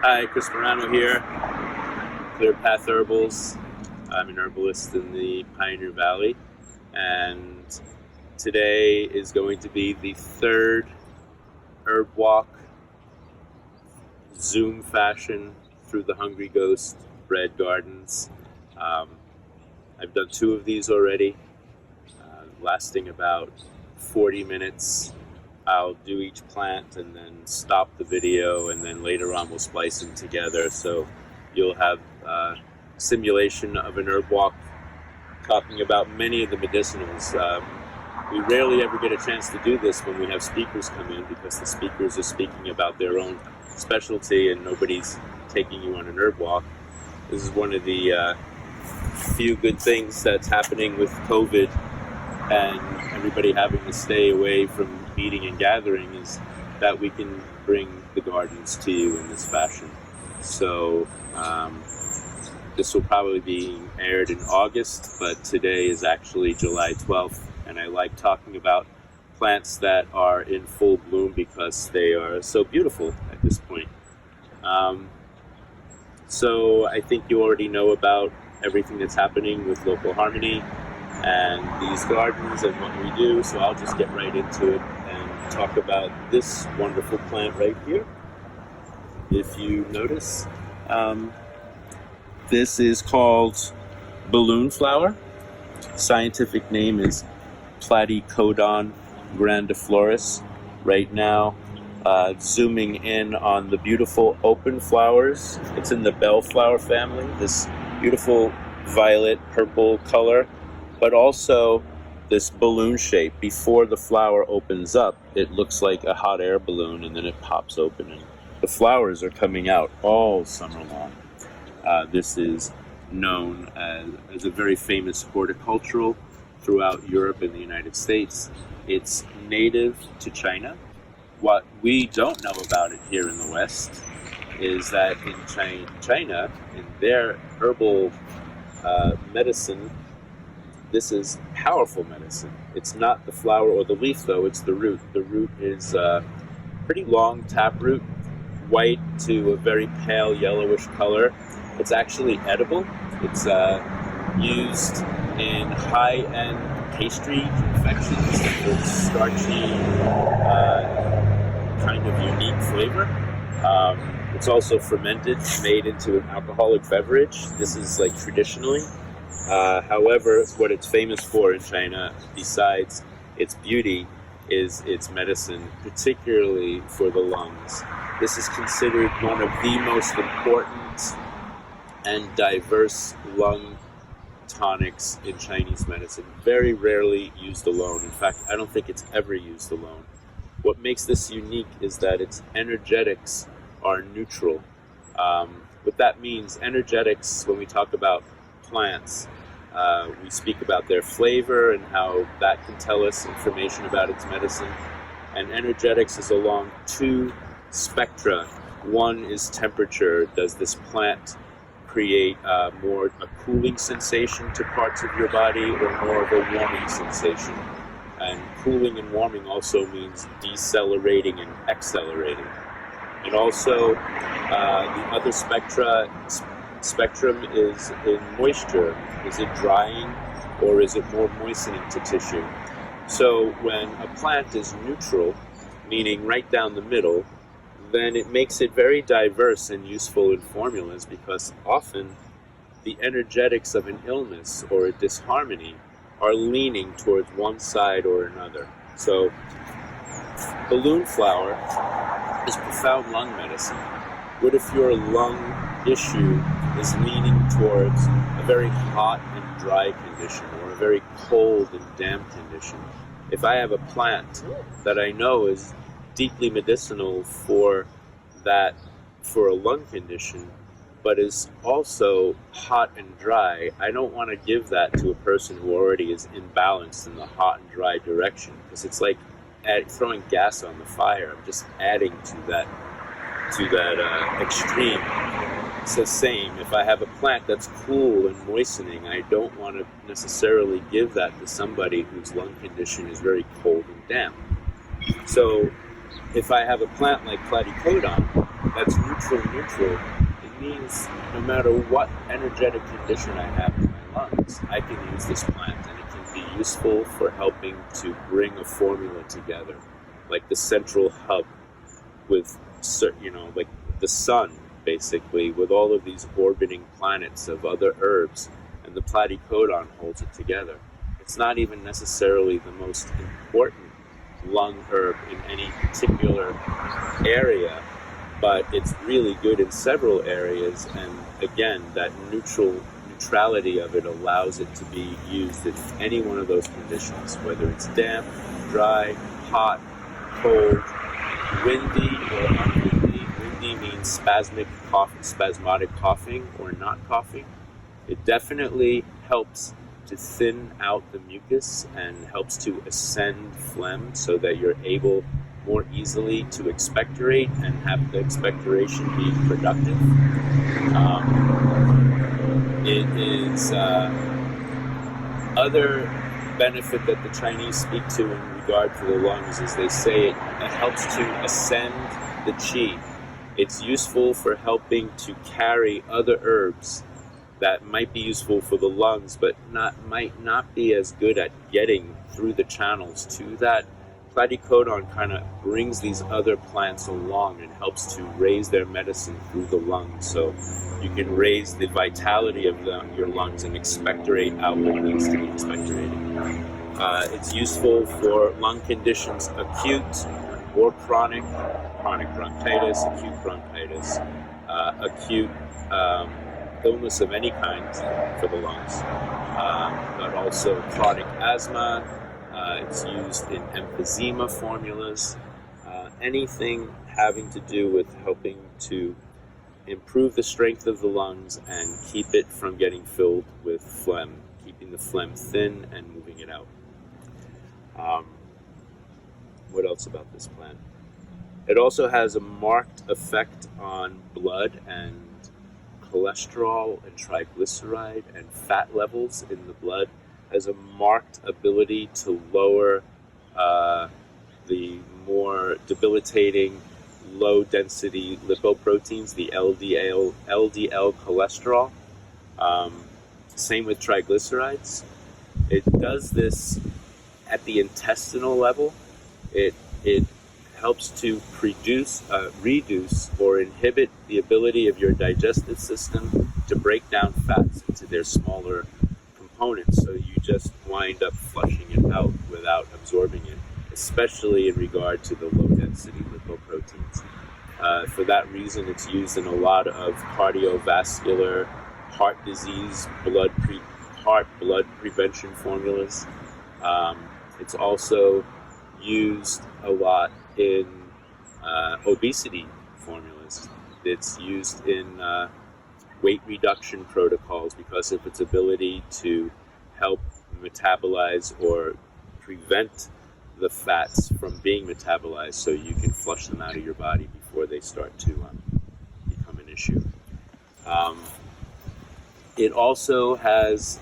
Hi, Chris Marano here, Clearpath Herbals. I'm an herbalist in the Pioneer Valley, and today is going to be the third herb walk, Zoom fashion, through the Hungry Ghost Bread Gardens. I've done 2 of these already, lasting about 40 minutes. I'll do each plant and then stop the video, and then later on we'll splice them together, so you'll have a simulation of an herb walk talking about many of the medicinals. We rarely ever get a chance to do this when we have speakers come in, because the speakers are speaking about their own specialty and nobody's taking you on an herb walk. This is one of the few good things that's happening with COVID and everybody having to stay away from meeting and gathering, is that we can bring the gardens to you in this fashion. So this will probably be aired in August, but today is actually July 12th, and I like talking about plants that are in full bloom because they are so beautiful at this point. So I think you already know about everything that's happening with Local Harmony and these gardens and what we do, so I'll just get right into it and talk about this wonderful plant right here. If you notice, this is called balloon flower. Scientific name is Platycodon grandiflorus. Right now, zooming in on the beautiful open flowers. It's in the bellflower family, this beautiful violet purple color, but also this balloon shape. Before the flower opens up, it looks like a hot air balloon, and then it pops open, and the flowers are coming out all summer long. This is known as a very famous horticultural throughout Europe and the United States. It's native to China. What we don't know about it here in the West is that in China, in their herbal medicine, this is powerful medicine. It's not the flower or the leaf, though, it's the root. The root is a pretty long taproot, white to a very pale yellowish color. It's actually edible. It's used in high-end pastry confections with starchy, kind of unique flavor. It's also fermented, made into an alcoholic beverage. This is like traditionally. However, what it's famous for in China, besides its beauty, is its medicine, particularly for the lungs. This is considered one of the most important and diverse lung tonics in Chinese medicine. Very rarely used alone. In fact, I don't think it's ever used alone. What makes this unique is that its energetics are neutral. What that means, energetics, when we talk about plants, we speak about their flavor and how that can tell us information about its medicine. And energetics is along 2 spectra. One is temperature. Does this plant create more a cooling sensation to parts of your body, or more of a warming sensation? And cooling and warming also means decelerating and accelerating. And also the other spectrum is in moisture. Is it drying, or is it more moistening to tissue? So when a plant is neutral, meaning right down the middle, then it makes it very diverse and useful in formulas, because often the energetics of an illness or a disharmony are leaning towards one side or another. So balloon flower is profound lung medicine. What if your lung issue is leaning towards a very hot and dry condition, or a very cold and damp condition? If I have a plant that I know is deeply medicinal for that, for a lung condition, but is also hot and dry, I don't want to give that to a person who already is imbalanced in the hot and dry direction, because it's like throwing gas on the fire. I'm just adding to that extreme. It's the same. If I have a plant that's cool and moistening, I don't want to necessarily give that to somebody whose lung condition is very cold and damp. So if I have a plant like Platycodon, that's neutral. It means no matter what energetic condition I have in my lungs, I can use this plant, and it can be useful for helping to bring a formula together, like the central hub with, like the sun, basically, with all of these orbiting planets of other herbs, and the platycodon holds it together. It's not even necessarily the most important lung herb in any particular area, but it's really good in several areas, and again, that neutrality of it allows it to be used in any one of those conditions, whether it's damp, dry, hot, cold, windy or unwindy. Windy means spasmodic coughing or not coughing. It definitely helps to thin out the mucus and helps to ascend phlegm so that you're able more easily to expectorate and have the expectoration be productive. It is other benefit that the Chinese speak to in regard to the lungs is they say it helps to ascend the qi. It's useful for helping to carry other herbs that might be useful for the lungs, but might not be as good at getting through the channels to that. Platycodon kind of brings these other plants along and helps to raise their medicine through the lungs, so you can raise the vitality of your lungs and expectorate out what needs to be expectorated. It's useful for lung conditions, acute or chronic bronchitis, acute bronchitis, acute illness of any kind for the lungs, but also chronic asthma. It's used in emphysema formulas, anything having to do with helping to improve the strength of the lungs and keep it from getting filled with phlegm, keeping the phlegm thin and moving it out. What else about this plant? It also has a marked effect on blood and cholesterol and triglyceride and fat levels in the blood. Has a marked ability to lower the more debilitating low-density lipoproteins, the LDL cholesterol. Same with triglycerides. It does this at the intestinal level. It helps to reduce or inhibit the ability of your digestive system to break down fats into their smaller components, so you just wind up flushing it out without absorbing it, especially in regard to the low-density lipoproteins. For that reason, it's used in a lot of cardiovascular, heart disease, blood prevention formulas. It's also used a lot in obesity formulas. It's used in weight reduction protocols because of its ability to help metabolize or prevent the fats from being metabolized, so you can flush them out of your body before they start to become an issue. It also has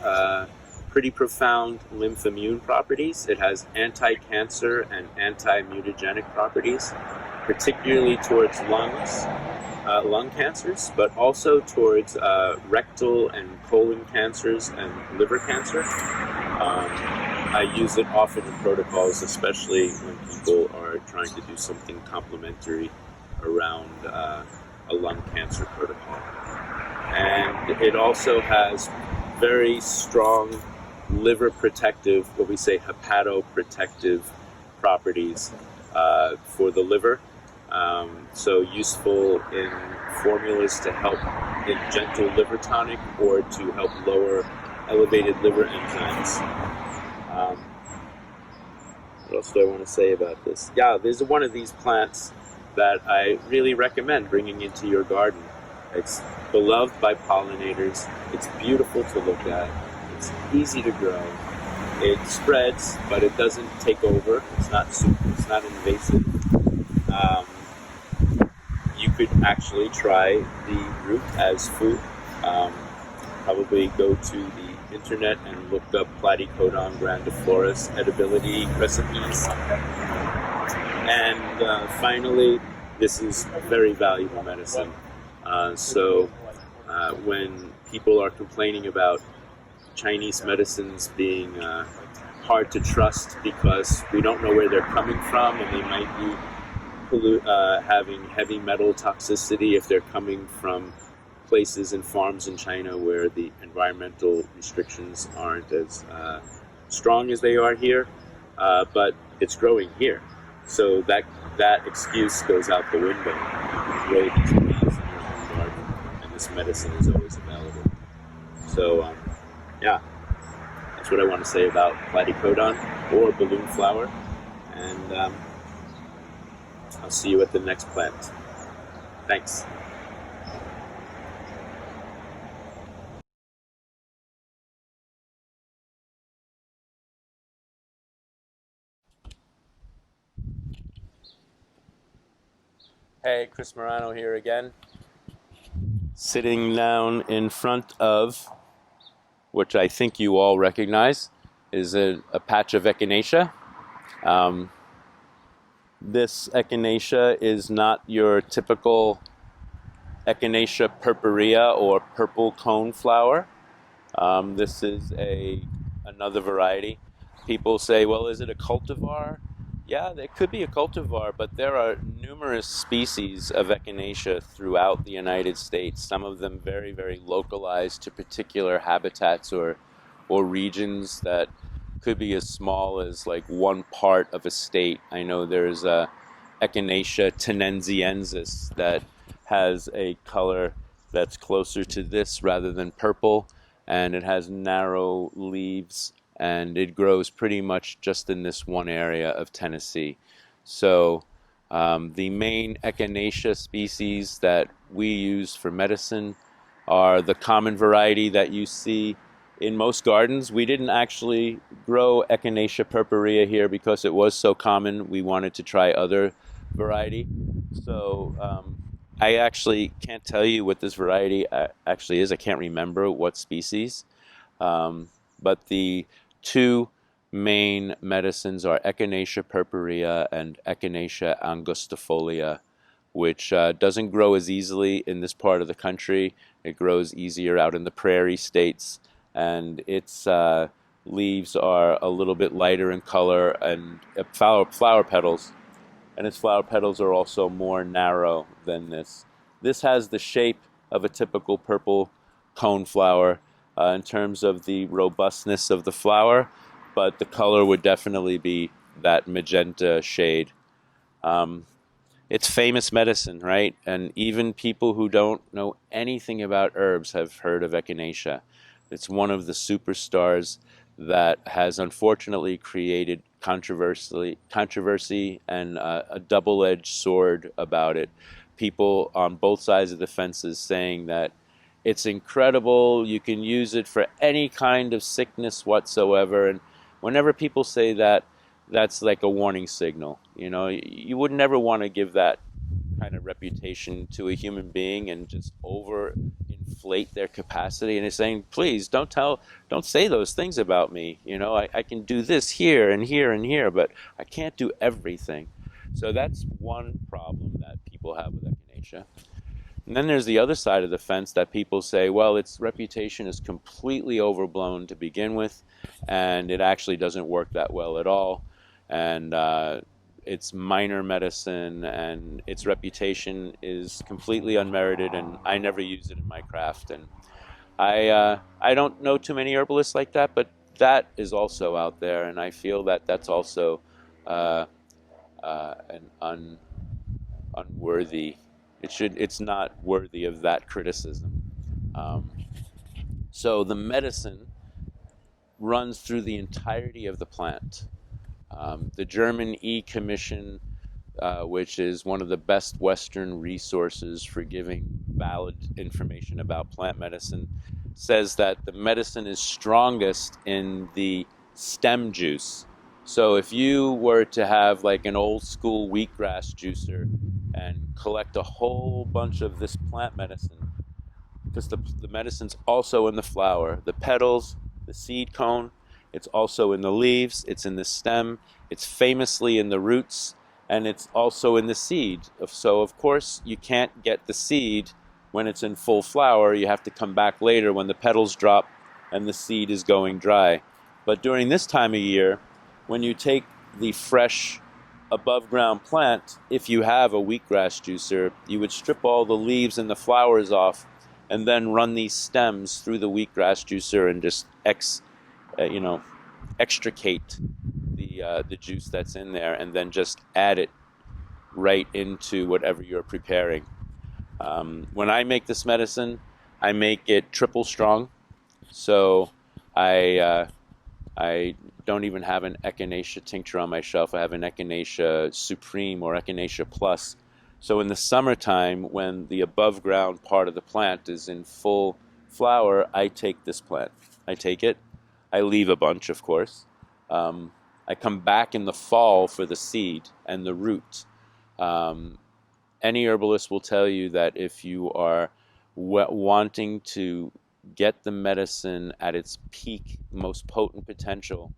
pretty profound lymphimmune properties. It has anti-cancer and anti-mutagenic properties, particularly towards lung cancers, but also towards rectal and colon cancers and liver cancer. I use it often in protocols, especially when people are trying to do something complementary around a lung cancer protocol. And it also has very strong liver protective, what we say hepatoprotective properties for the liver. So useful in formulas to help in gentle liver tonic or to help lower elevated liver enzymes. What else do I want to say about this? Yeah, there's one of these plants that I really recommend bringing into your garden. It's beloved by pollinators. It's beautiful to look at. It's easy to grow. It spreads, but it doesn't take over. It's not invasive. You could actually try the root as food. Probably go to the internet and look up Platycodon grandiflorus edibility recipes. And finally, this is very valuable medicine. When people are complaining about Chinese medicines being hard to trust because we don't know where they're coming from, and they might be having heavy metal toxicity if they're coming from places and farms in China where the environmental restrictions aren't as strong as they are here, but it's growing here. So that excuse goes out the window. Grow these plants in your own garden, and this medicine is always available. So, yeah, that's what I want to say about platycodon or balloon flower. And I'll see you at the next plant. Thanks. Hey, Chris Marano here again. Sitting down in front of, which I think you all recognize, is a patch of echinacea. This echinacea is not your typical Echinacea purpurea or purple cone flower. This is another variety. People say, well, is it a cultivar? Yeah, it could be a cultivar, but there are numerous species of echinacea throughout the United States, some of them very, very localized to particular habitats or regions that could be as small as like one part of a state. I know there's Echinacea tenensiensis that has a color that's closer to this rather than purple, and it has narrow leaves, and it grows pretty much just in this one area of Tennessee. So the main echinacea species that we use for medicine are the common variety that you see in most gardens. We didn't actually grow Echinacea purpurea here because it was so common. We wanted to try other variety. So I actually can't tell you what this variety actually is. I can't remember what species. But the two main medicines are Echinacea purpurea and Echinacea angustifolia, which doesn't grow as easily in this part of the country. It grows easier out in the prairie states, and its leaves are a little bit lighter in color, and flower petals. And its flower petals are also more narrow than this. This has the shape of a typical purple cone flower in terms of the robustness of the flower, but the color would definitely be that magenta shade. It's famous medicine, right? And even people who don't know anything about herbs have heard of echinacea. It's one of the superstars that has unfortunately created controversy and a double-edged sword about it. People on both sides of the fences saying that it's incredible, you can use it for any kind of sickness whatsoever. And whenever people say that, that's like a warning signal. You know, you would never want to give that kind of reputation to a human being and just over inflate their capacity. And it's saying, please don't say those things about me. You know, I can do this here and here and here, but I can't do everything. So that's one problem that people have with echinacea. And then there's the other side of the fence that people say, well, its reputation is completely overblown to begin with, and it actually doesn't work that well at all. And it's minor medicine, and its reputation is completely unmerited, and I never use it in my craft. And I don't know too many herbalists like that, but that is also out there, and I feel that that's also an unworthy. It's not worthy of that criticism. So the medicine runs through the entirety of the plant. The German E-Commission, which is one of the best Western resources for giving valid information about plant medicine, says that the medicine is strongest in the stem juice. So if you were to have like an old school wheatgrass juicer and collect a whole bunch of this plant medicine, because the medicine's also in the flower, the petals, the seed cone, it's also in the leaves, it's in the stem, it's famously in the roots, and it's also in the seed. So of course you can't get the seed when it's in full flower. You have to come back later when the petals drop and the seed is going dry. But during this time of year, when you take the fresh above ground plant, if you have a wheatgrass juicer, you would strip all the leaves and the flowers off and then run these stems through the wheatgrass juicer and just extricate the juice that's in there, and then just add it right into whatever you're preparing. When I make this medicine, I make it triple strong. So I don't even have an Echinacea tincture on my shelf. I have an Echinacea Supreme or Echinacea Plus. So in the summertime, when the above ground part of the plant is in full flower, I take this plant. I take it. I leave a bunch, of course. I come back in the fall for the seed and the root. Any herbalist will tell you that if you are wanting to get the medicine at its peak, most potent potential,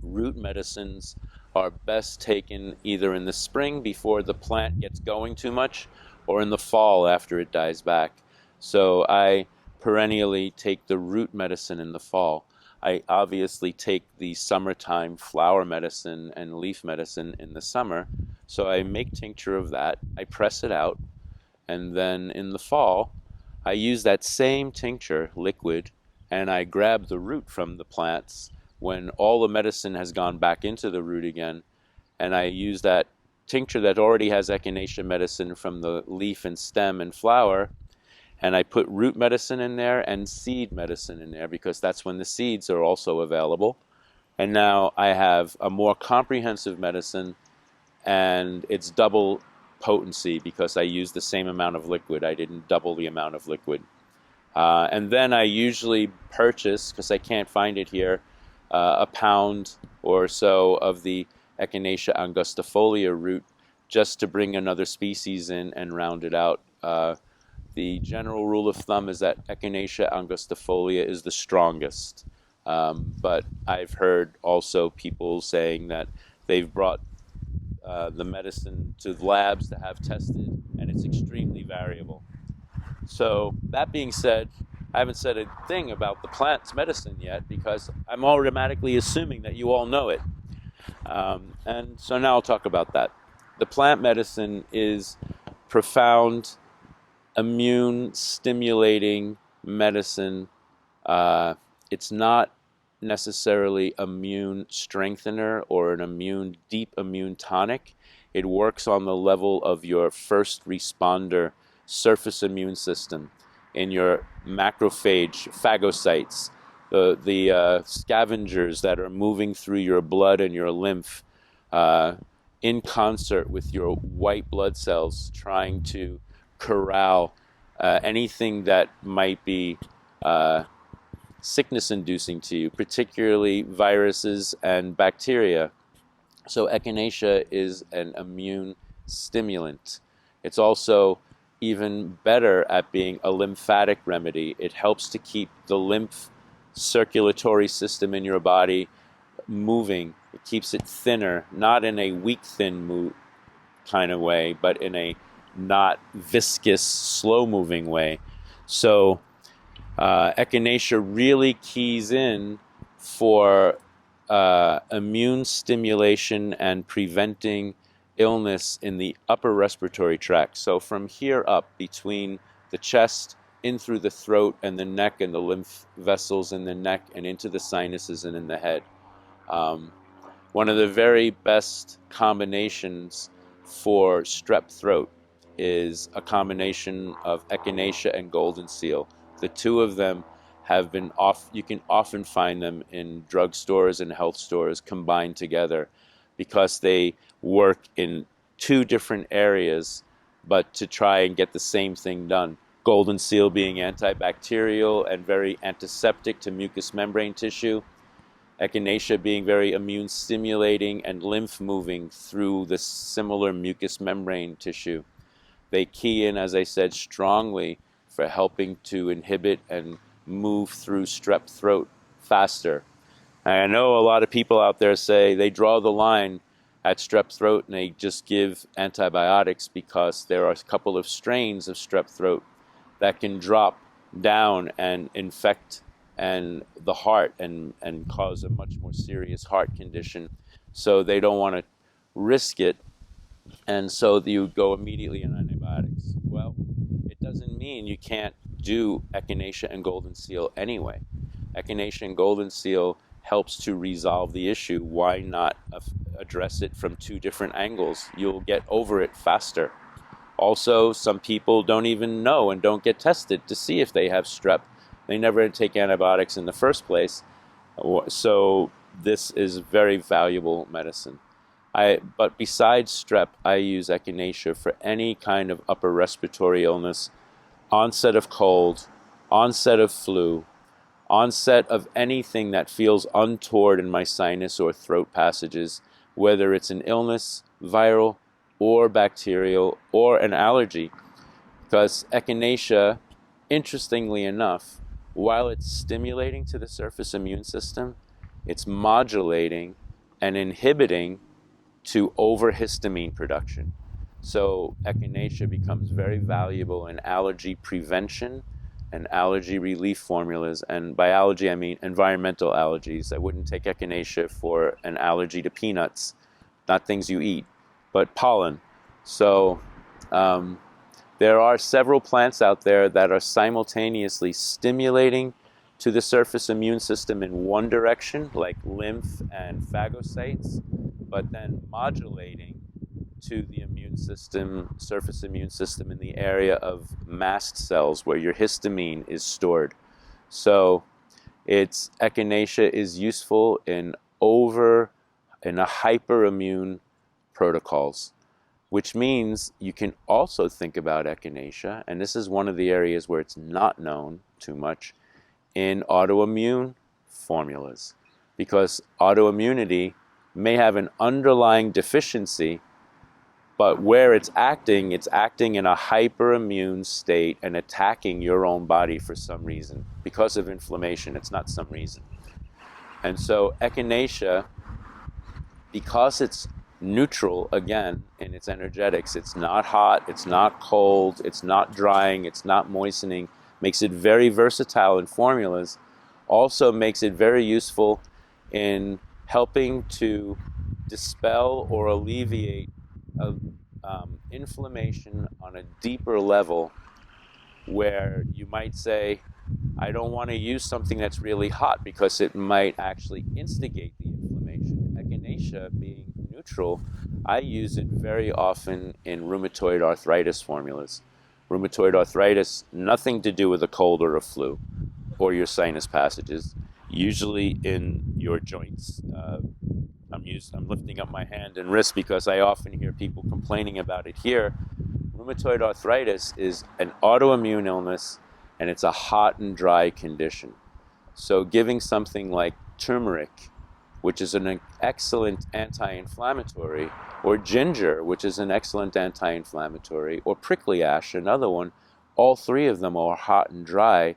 root medicines are best taken either in the spring before the plant gets going too much, or in the fall after it dies back. So I perennially take the root medicine in the fall. I obviously take the summertime flower medicine and leaf medicine in the summer. So I make tincture of that, I press it out, and then in the fall, I use that same tincture, liquid, and I grab the root from the plants when all the medicine has gone back into the root again, and I use that tincture that already has echinacea medicine from the leaf and stem and flower, and I put root medicine in there and seed medicine in there, because that's when the seeds are also available. And now I have a more comprehensive medicine, and it's double potency because I used the same amount of liquid. I didn't double the amount of liquid. And then I usually purchase, because I can't find it here, a pound or so of the Echinacea angustifolia root, just to bring another species in and round it out. The general rule of thumb is that Echinacea angustifolia is the strongest. But I've heard also people saying that they've brought the medicine to the labs to have tested, and it's extremely variable. So that being said, I haven't said a thing about the plant's medicine yet, because I'm automatically assuming that you all know it. And so now I'll talk about that. The plant medicine is profound immune stimulating medicine. It's not necessarily immune strengthener or an deep immune tonic. It works on the level of your first responder surface immune system, in your macrophage phagocytes, the scavengers that are moving through your blood and your lymph, in concert with your white blood cells, trying to corral anything that might be sickness-inducing to you, particularly viruses and bacteria. So echinacea is an immune stimulant. It's also even better at being a lymphatic remedy. It helps to keep the lymph circulatory system in your body moving. It keeps it thinner, not in a weak, thin kind of way, but in a not viscous, slow-moving way. So echinacea really keys in for immune stimulation and preventing illness in the upper respiratory tract. So from here up, between the chest, in through the throat and the neck and the lymph vessels in the neck, and into the sinuses and in the head. One of the very best combinations for strep throat is a combination of echinacea and golden seal. The two of them have been you can often find them in drugstores and health stores combined together, because they work in two different areas, but to try and get the same thing done. Golden seal being antibacterial and very antiseptic to mucous membrane tissue. Echinacea being very immune stimulating and lymph moving through the similar mucous membrane tissue. They key in, as I said, strongly for helping to inhibit and move through strep throat faster. I know a lot of people out there say they draw the line at strep throat, and they just give antibiotics because there are a couple of strains of strep throat that can drop down and infect the heart and cause a much more serious heart condition. So they don't want to risk it, and so you go immediately on antibiotics. Well, it doesn't mean you can't do echinacea and golden seal anyway. Echinacea and golden seal helps to resolve the issue. Why not address it from two different angles? You'll get over it faster. Also, some people don't even know and don't get tested to see if they have strep. They never take antibiotics in the first place. So this is very valuable medicine. But besides strep, I use echinacea for any kind of upper respiratory illness, onset of cold, onset of flu, onset of anything that feels untoward in my sinus or throat passages, whether it's an illness, viral, or bacterial, or an allergy. Because echinacea, interestingly enough, while it's stimulating to the surface immune system, it's modulating and inhibiting to overhistamine production. So echinacea becomes very valuable in allergy prevention and allergy relief formulas. And by allergy, I mean environmental allergies. I wouldn't take echinacea for an allergy to peanuts, not things you eat, but pollen. So there are several plants out there that are simultaneously stimulating to the surface immune system in one direction, like lymph and phagocytes, but then modulating to the immune system, surface immune system, in the area of mast cells where your histamine is stored. So echinacea is useful in a hyperimmune protocols, which means you can also think about echinacea, and this is one of the areas where it's not known too much, in autoimmune formulas, because autoimmunity may have an underlying deficiency, but where it's acting in a hyperimmune state and attacking your own body for some reason. Because of inflammation, it's not some reason. And so echinacea, because it's neutral, again, in its energetics, it's not hot, it's not cold, it's not drying, it's not moistening, makes it very versatile in formulas, also makes it very useful in helping to dispel or alleviate inflammation on a deeper level, where you might say, I don't want to use something that's really hot because it might actually instigate the inflammation. Echinacea being neutral, I use it very often in rheumatoid arthritis formulas. Rheumatoid arthritis, nothing to do with a cold or a flu or your sinus passages, usually in your joints. I'm lifting up my hand and wrist because I often hear people complaining about it here. Rheumatoid arthritis is an autoimmune illness, and it's a hot and dry condition. So giving something like turmeric, which is an excellent anti-inflammatory, or ginger, which is an excellent anti-inflammatory, or prickly ash, another one, all three of them are hot and dry,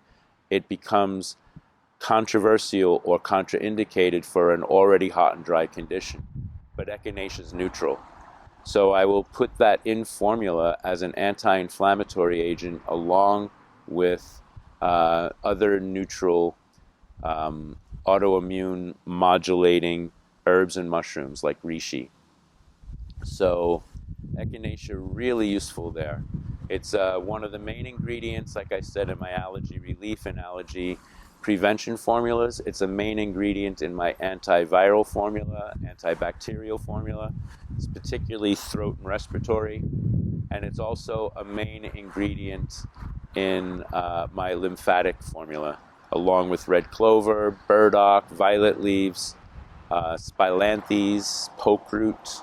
it becomes controversial or contraindicated for an already hot and dry condition. But echinacea is neutral. So I will put that in formula as an anti-inflammatory agent along with other neutral autoimmune modulating herbs and mushrooms like reishi. So echinacea really useful there. It's one of the main ingredients, like I said, in my allergy relief and allergy prevention formulas. It's a main ingredient in my antiviral formula, antibacterial formula. It's particularly throat and respiratory. And it's also a main ingredient in my lymphatic formula, along with red clover, burdock, violet leaves, spilanthes, poke root.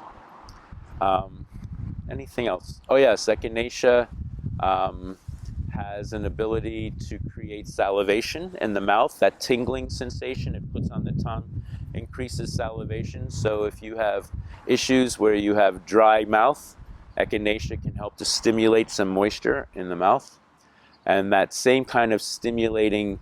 Anything else? Oh yes, echinacea has an ability to create salivation in the mouth. That tingling sensation it puts on the tongue increases salivation. So if you have issues where you have dry mouth, echinacea can help to stimulate some moisture in the mouth. And that same kind of stimulating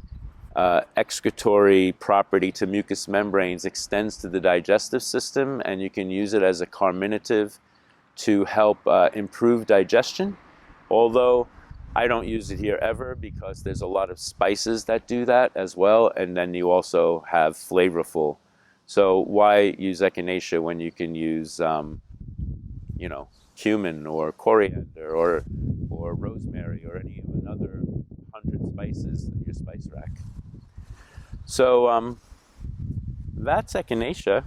excretory property to mucous membranes extends to the digestive system, and you can use it as a carminative to help improve digestion. Although I don't use it here ever because there's a lot of spices that do that as well, and then you also have flavorful. So why use echinacea when you can use, cumin or coriander or rosemary or any another 100 spices in your spice rack? So that's echinacea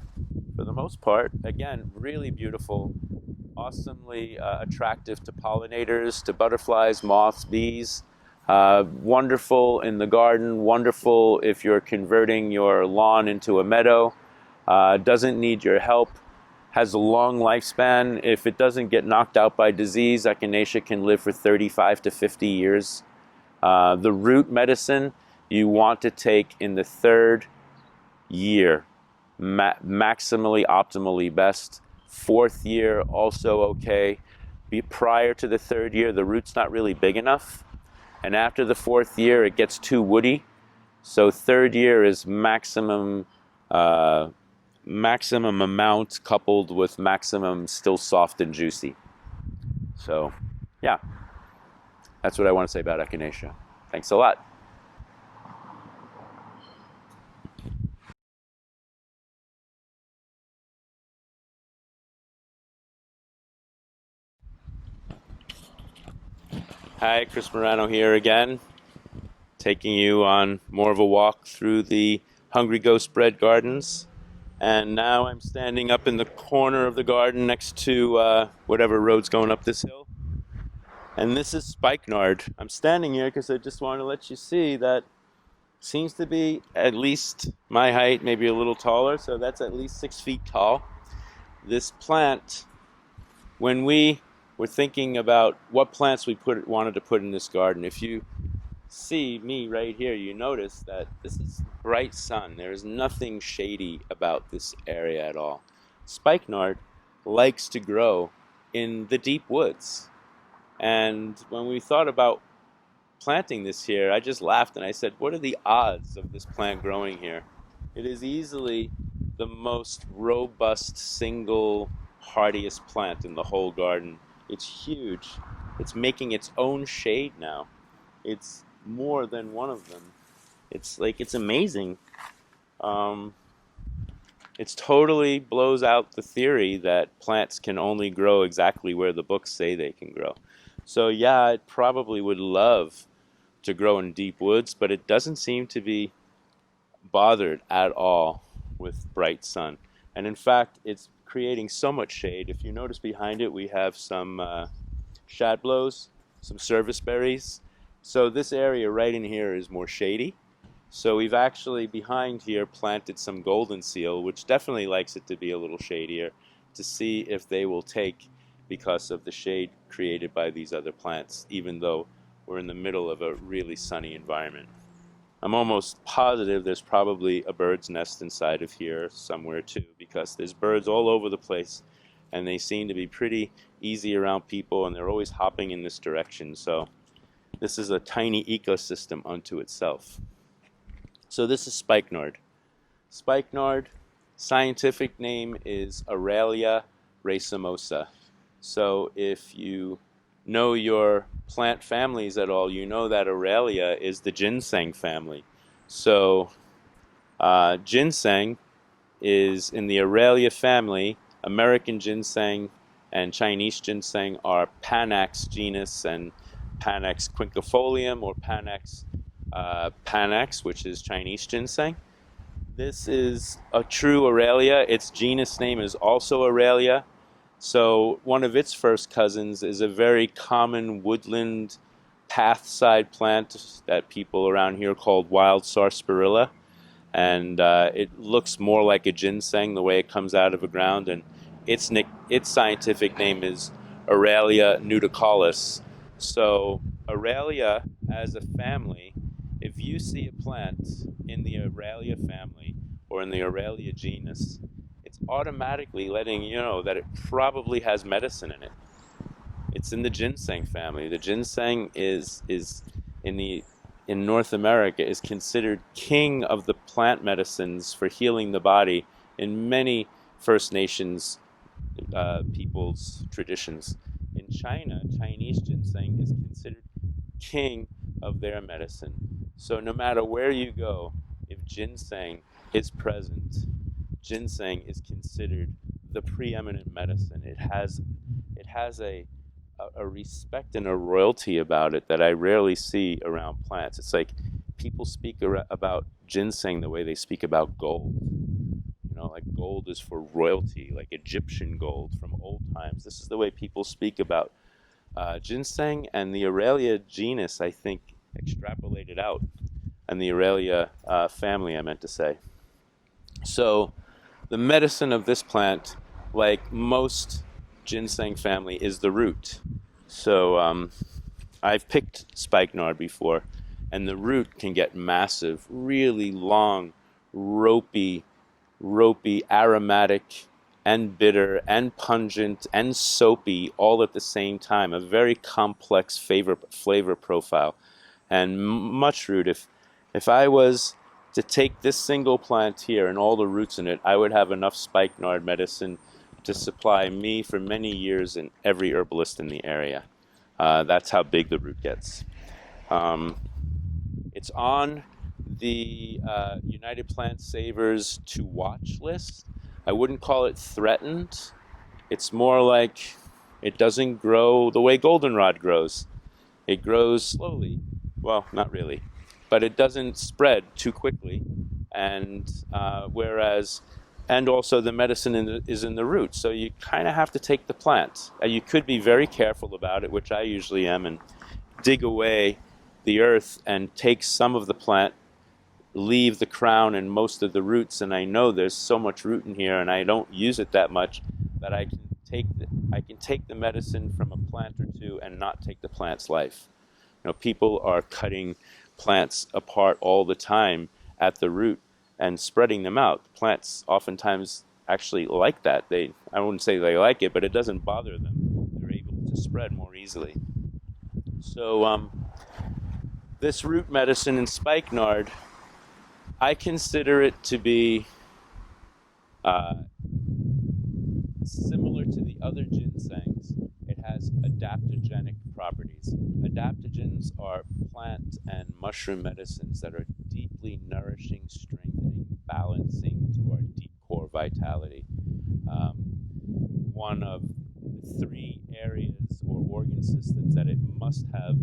for the most part. Again, really beautiful, awesomely attractive to pollinators, to butterflies, moths, bees. Wonderful in the garden, wonderful if you're converting your lawn into a meadow. Doesn't need your help, has a long lifespan. If it doesn't get knocked out by disease, echinacea can live for 35 to 50 years. The root medicine you want to take in the third year, maximally, optimally best. Fourth year, also okay. Prior to the third year, the root's not really big enough. And after the fourth year, it gets too woody. So third year is maximum amount coupled with maximum still soft and juicy. So, yeah, that's what I want to say about echinacea. Thanks a lot. Hi, Chris Marano here again, taking you on more of a walk through the Hungry Ghost Bread Gardens. And now I'm standing up in the corner of the garden next to whatever road's going up this hill. And this is spikenard. I'm standing here because I just want to let you see that seems to be at least my height, maybe a little taller, so that's at least 6 feet tall. This plant, when we were thinking about what plants we wanted to put in this garden, if you see me right here, you notice that this is bright sun. There is nothing shady about this area at all. Spikenard likes to grow in the deep woods. And when we thought about planting this here, I just laughed and I said, what are the odds of this plant growing here? It is easily the most robust, single, hardiest plant in the whole garden. It's huge. It's making its own shade now. It's more than one of them. It's amazing. It totally blows out the theory that plants can only grow exactly where the books say they can grow. So yeah, I probably would love to grow in deep woods, but it doesn't seem to be bothered at all with bright sun. And in fact, it's creating so much shade. If you notice behind it, we have some shadblows, some serviceberries. So this area right in here is more shady. So we've actually behind here planted some golden seal, which definitely likes it to be a little shadier, to see if they will take because of the shade created by these other plants, even though we're in the middle of a really sunny environment. I'm almost positive there's probably a bird's nest inside of here somewhere too, because there's birds all over the place and they seem to be pretty easy around people and they're always hopping in this direction. So this is a tiny ecosystem unto itself. So this is spikenard. Spikenard, scientific name is Aralia racemosa. So if you know your plant families at all, you know that Aralia is the ginseng family. So ginseng is in the Aralia family. American ginseng and Chinese ginseng are Panax genus and Panax quinquefolium or Panax Panax, which is Chinese ginseng. This is a true Aralia. Its genus name is also Aralia. So one of its first cousins is a very common woodland pathside plant that people around here call wild sarsaparilla. And it looks more like a ginseng the way it comes out of the ground. And its scientific name is Aralia nudicalis. So Aralia as a family, if you see a plant in the Aralia family or in the Aralia genus, it's automatically letting you know that it probably has medicine in it. It's in the ginseng family. The ginseng is in in North America is considered king of the plant medicines for healing the body in many First Nations people's traditions. In China, Chinese ginseng is considered king of their medicine. So no matter where you go, if ginseng is present, ginseng is considered the preeminent medicine. It has a respect and a royalty about it that I rarely see around plants. It's like people speak about ginseng the way they speak about gold. Like gold is for royalty, like Egyptian gold from old times. This is the way people speak about ginseng, and the Aurelia genus, I think, extrapolated out, and the Aurelia family, I meant to say. So the medicine of this plant, like most ginseng family, is the root. So I've picked spikenard before, and the root can get massive, really long, ropey, aromatic, and bitter, and pungent, and soapy, all at the same time. A very complex flavor profile, and much root. If I was to take this single plant here and all the roots in it, I would have enough spikenard medicine to supply me for many years and every herbalist in the area. That's how big the root gets. It's on the United Plant Savers to watch list. I wouldn't call it threatened. It's more like it doesn't grow the way goldenrod grows. It grows slowly. Well, not really. But it doesn't spread too quickly. And and also the medicine is in the root. So you kind of have to take the plant. You could be very careful about it, which I usually am, and dig away the earth and take some of the plant, leave the crown and most of the roots. And I know there's so much root in here, and I don't use it that much, that I can take the medicine from a plant or two and not take the plant's life. People are cutting plants apart all the time at the root and spreading them out. Plants oftentimes actually like that. I wouldn't say they like it, but it doesn't bother them. They're able to spread more easily. So this root medicine in spikenard, I consider it to be similar to the other ginsengs. It has adaptogenic properties. Adaptogens are plant and mushroom medicines that are deeply nourishing, strengthening, balancing to our deep core vitality. One of 3 areas or organ systems that it must have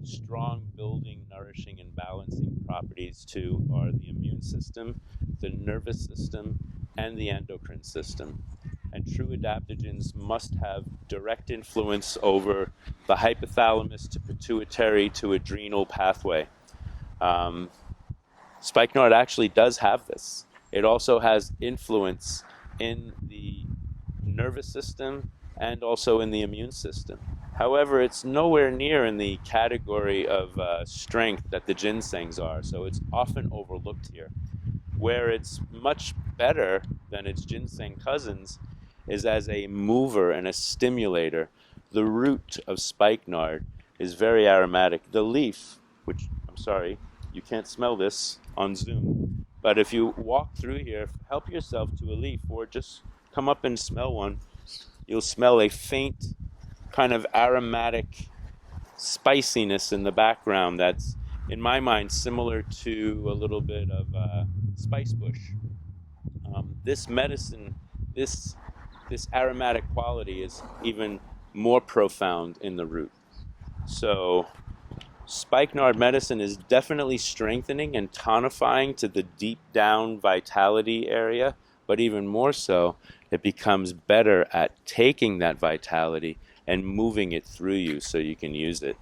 strong building, nourishing, and balancing properties to are the immune system, the nervous system, and the endocrine system. And true adaptogens must have direct influence over the hypothalamus to pituitary to adrenal pathway. Spikenard actually does have this. It also has influence in the nervous system and also in the immune system. However, it's nowhere near in the category of strength that the ginsengs are, so it's often overlooked here. Where it's much better than its ginseng cousins is as a mover and a stimulator. The root of spikenard is very aromatic. The leaf, which, I'm sorry, you can't smell this on Zoom, but if you walk through here, help yourself to a leaf or just come up and smell one. You'll smell a faint kind of aromatic spiciness in the background that's, in my mind, similar to a little bit of spice bush. This medicine, this aromatic quality is even more profound in the root. So spikenard medicine is definitely strengthening and tonifying to the deep down vitality area, but even more so, it becomes better at taking that vitality and moving it through you so you can use it.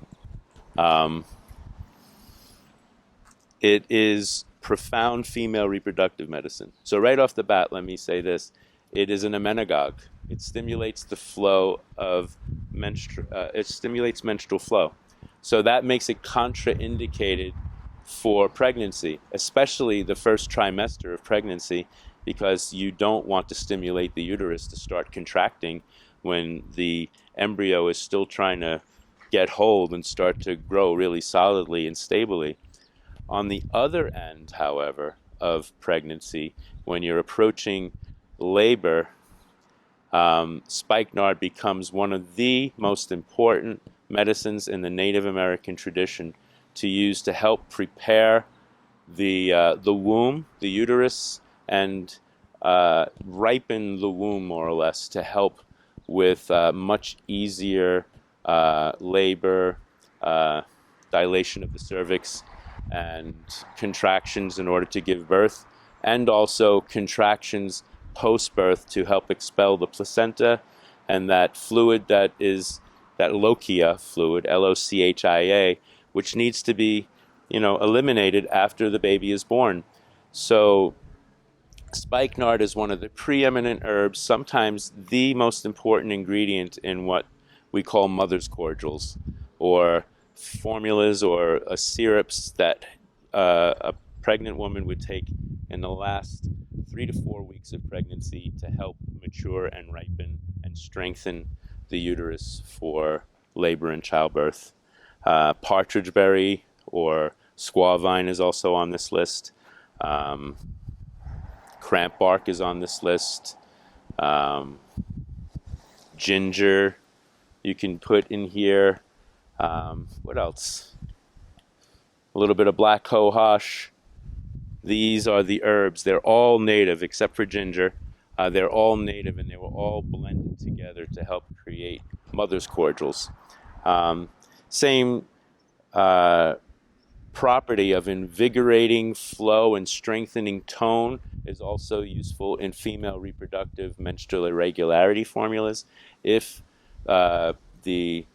It is profound female reproductive medicine. So right off the bat, let me say this. It is an emmenagogue. It stimulates the flow of menstrual flow. So that makes it contraindicated for pregnancy, especially the first trimester of pregnancy, because you don't want to stimulate the uterus to start contracting when the embryo is still trying to get hold and start to grow really solidly and stably. On the other end, however, of pregnancy, when you're approaching labor, spikenard becomes one of the most important medicines in the Native American tradition to use to help prepare the womb, the uterus, and ripen the womb more or less to help with much easier labor, dilation of the cervix, and contractions in order to give birth, and also contractions post-birth to help expel the placenta and that fluid that is that lochia fluid, Lochia, which needs to be, eliminated after the baby is born. So spikenard is one of the preeminent herbs, sometimes the most important ingredient in what we call mother's cordials, or formulas or syrups that a pregnant woman would take in the last 3 to 4 weeks of pregnancy to help mature and ripen and strengthen the uterus for labor and childbirth. Partridge berry or squaw vine is also on this list. Cramp bark is on this list. Ginger you can put in here. What else? A little bit of black cohosh. These are the herbs. They're all native except for ginger. They're all native, and they were all blended together to help create mother's cordials. Same property of invigorating flow and strengthening tone is also useful in female reproductive menstrual irregularity formulas. If the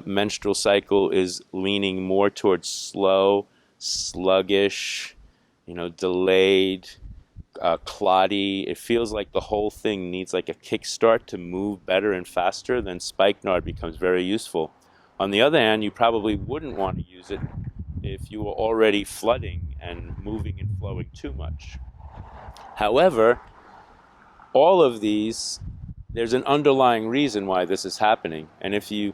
menstrual cycle is leaning more towards slow, sluggish, delayed, cloddy, it feels like the whole thing needs like a kickstart to move better and faster, then spikenard becomes very useful. On the other hand, you probably wouldn't want to use it if you were already flooding and moving and flowing too much. However, all of these, there's an underlying reason why this is happening. And if you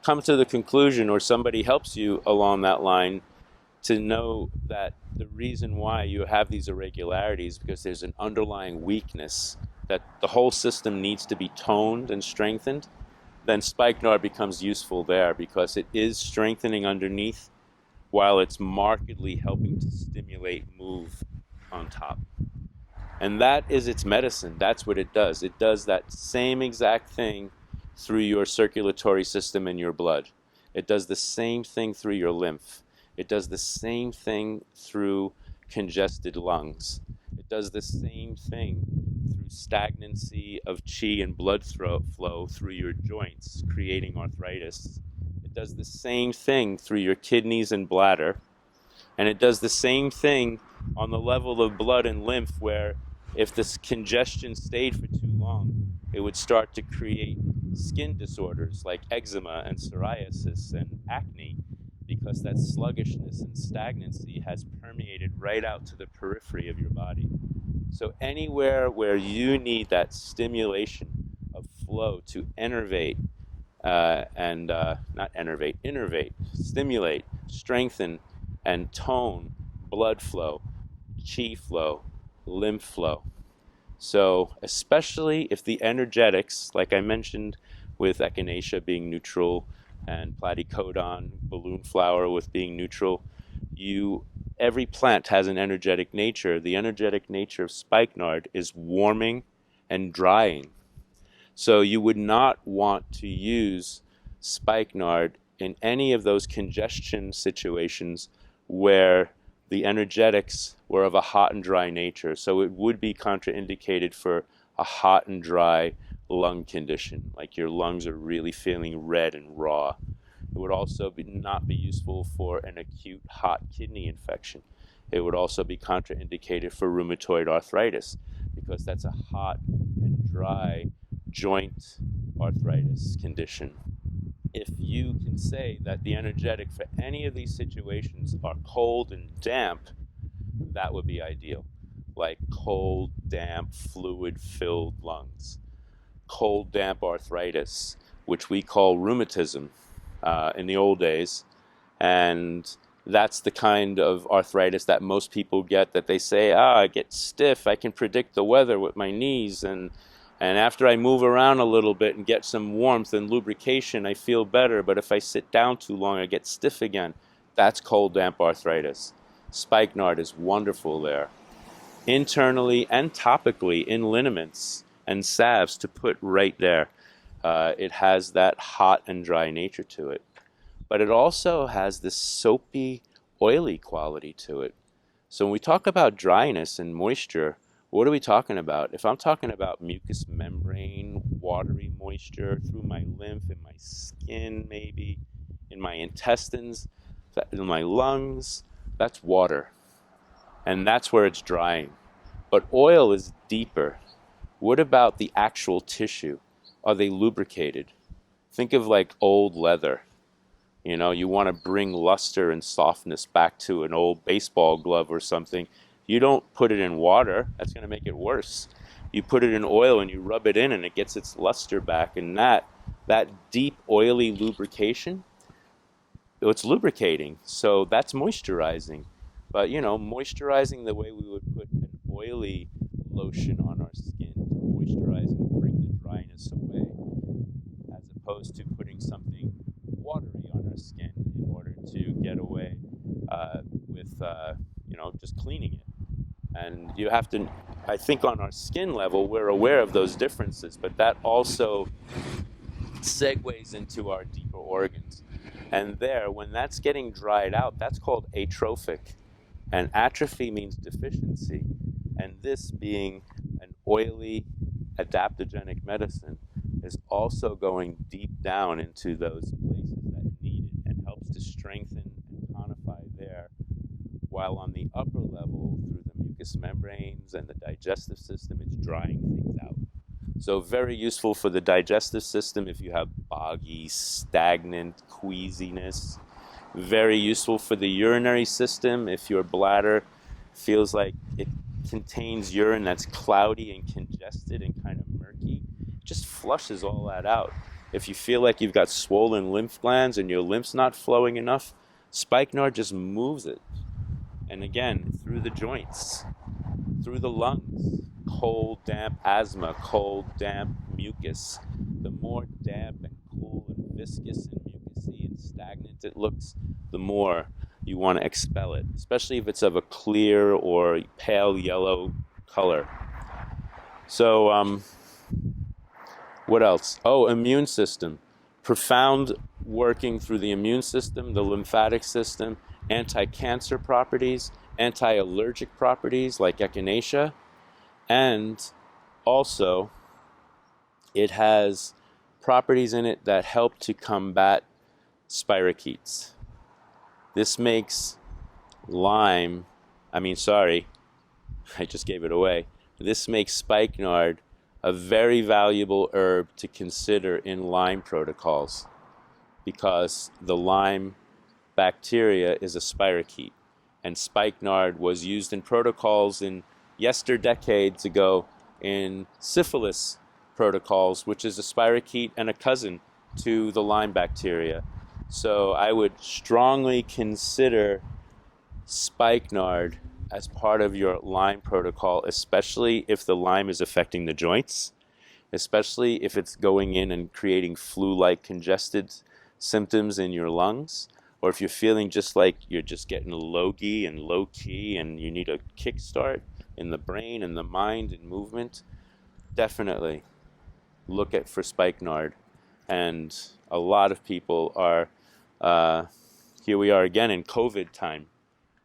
come to the conclusion, or somebody helps you along that line, to know that the reason why you have these irregularities because there's an underlying weakness, that the whole system needs to be toned and strengthened, then spikenard becomes useful there because it is strengthening underneath while it's markedly helping to stimulate move on top. And that is its medicine. That's what it does. It does that same exact thing through your circulatory system and your blood. It does the same thing through your lymph. It does the same thing through congested lungs. It does the same thing through stagnancy of qi and blood flow through your joints, creating arthritis. It does the same thing through your kidneys and bladder. And it does the same thing on the level of blood and lymph, where if this congestion stayed for too long, it would start to create skin disorders like eczema and psoriasis and acne, because that sluggishness and stagnancy has permeated right out to the periphery of your body. So anywhere where you need that stimulation of flow to innervate, stimulate, strengthen, and tone blood flow, qi flow, lymph flow. So especially if the energetics, like I mentioned with echinacea being neutral and platycodon, balloon flower with being neutral, every plant has an energetic nature. The energetic nature of spikenard is warming and drying. So you would not want to use spikenard in any of those congestion situations where the energetics were of a hot and dry nature. So it would be contraindicated for a hot and dry lung condition, like your lungs are really feeling red and raw. It would also not be useful for an acute hot kidney infection. It would also be contraindicated for rheumatoid arthritis, because that's a hot and dry joint arthritis condition. If you can say that the energetic for any of these situations are cold and damp, that would be ideal. Like cold, damp, fluid-filled lungs. Cold, damp arthritis, which we call rheumatism in the old days, and that's the kind of arthritis that most people get, that they say, I get stiff, I can predict the weather with my knees, and after I move around a little bit and get some warmth and lubrication, I feel better, but if I sit down too long, I get stiff again. That's cold damp arthritis. Spikenard is wonderful there. Internally and topically in liniments and salves to put right there. It has that hot and dry nature to it. But it also has this soapy, oily quality to it. So when we talk about dryness and moisture, what are we talking about? If I'm talking about mucous membrane, watery moisture through my lymph, in my skin maybe, in my intestines, in my lungs, that's water. And that's where it's drying. But oil is deeper. What about the actual tissue? Are they lubricated? Think of like old leather. You know, you want to bring luster and softness back to an old baseball glove or something. You don't put it in water. That's going to make it worse. You put it in oil and you rub it in and it gets its luster back. And that deep, oily lubrication, it's lubricating. So that's moisturizing. But, you know, moisturizing the way we would put an oily lotion on our skin to moisturize and bring the dryness away, as opposed to putting something watery on our skin in order to get away with, you know, just cleaning it. And you have to, I think on our skin level, we're aware of those differences, but that also segues into our deeper organs. And there, when that's getting dried out, that's called atrophic. And atrophy means deficiency. And this, being an oily, adaptogenic medicine, is also going deep down into those places that need it and helps to strengthen and tonify there, while on the upper level, through the mucous membranes and the digestive system, it's drying things out. So very useful for the digestive system if you have boggy, stagnant queasiness. Very useful for the urinary system if your bladder feels like it contains urine that's cloudy and congested and kind of murky. It just flushes all that out. If you feel like you've got swollen lymph glands and your lymph's not flowing enough, spikenard just moves it. And again, through the joints, through the lungs, cold, damp asthma, cold, damp mucus. The more damp and cool and viscous and mucousy and stagnant it looks, the more you want to expel it, especially if it's of a clear or pale yellow color. So, what else? Oh, immune system. Profound working through the immune system, the lymphatic system, anti-cancer properties, anti-allergic properties like echinacea, and also it has properties in it that help to combat spirochetes. This makes I just gave it away. This makes spikenard a very valuable herb to consider in Lyme protocols, because the Lyme bacteria is a spirochete, and spikenard was used in protocols in decades ago in syphilis protocols, which is a spirochete and a cousin to the Lyme bacteria. So I would strongly consider spikenard as part of your Lyme protocol, especially if the Lyme is affecting the joints, especially if it's going in and creating flu-like congested symptoms in your lungs, or if you're feeling just like you're just getting low-key and low-key and you need a kickstart in the brain and the mind and movement. Definitely look for spikenard. And a lot of people are, here we are again in COVID time.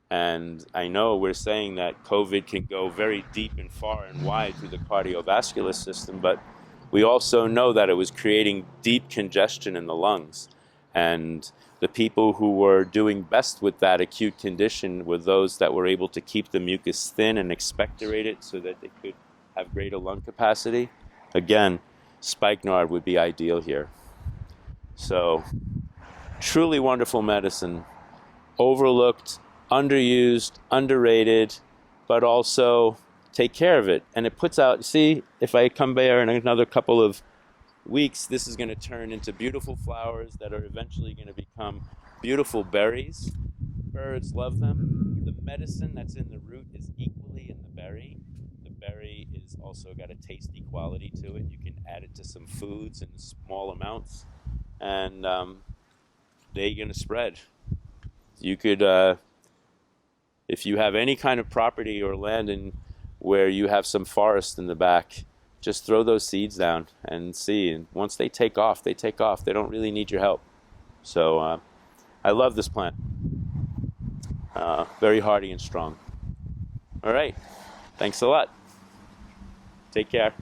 And I know we're saying that COVID can go very deep and far and wide through the cardiovascular system, but we also know that it was creating deep congestion in the lungs. And the people who were doing best with that acute condition were those that were able to keep the mucus thin and expectorate it so that they could have greater lung capacity. Again, spikenard would be ideal here. So, truly wonderful medicine. Overlooked, underused, underrated, but also take care of it. And it puts out, see, if I come there in another couple of weeks, this is going to turn into beautiful flowers that are eventually going to become beautiful berries. Birds love them. The medicine that's in the root is equally in the berry. The berry is also got a tasty quality to it. You can add it to some foods in small amounts, and they're going to spread. You could, if you have any kind of property or land in where you have some forest in the back, just throw those seeds down and see. And once they take off, they take off. They don't really need your help. So I love this plant. Very hardy and strong. All right. Thanks a lot. Take care.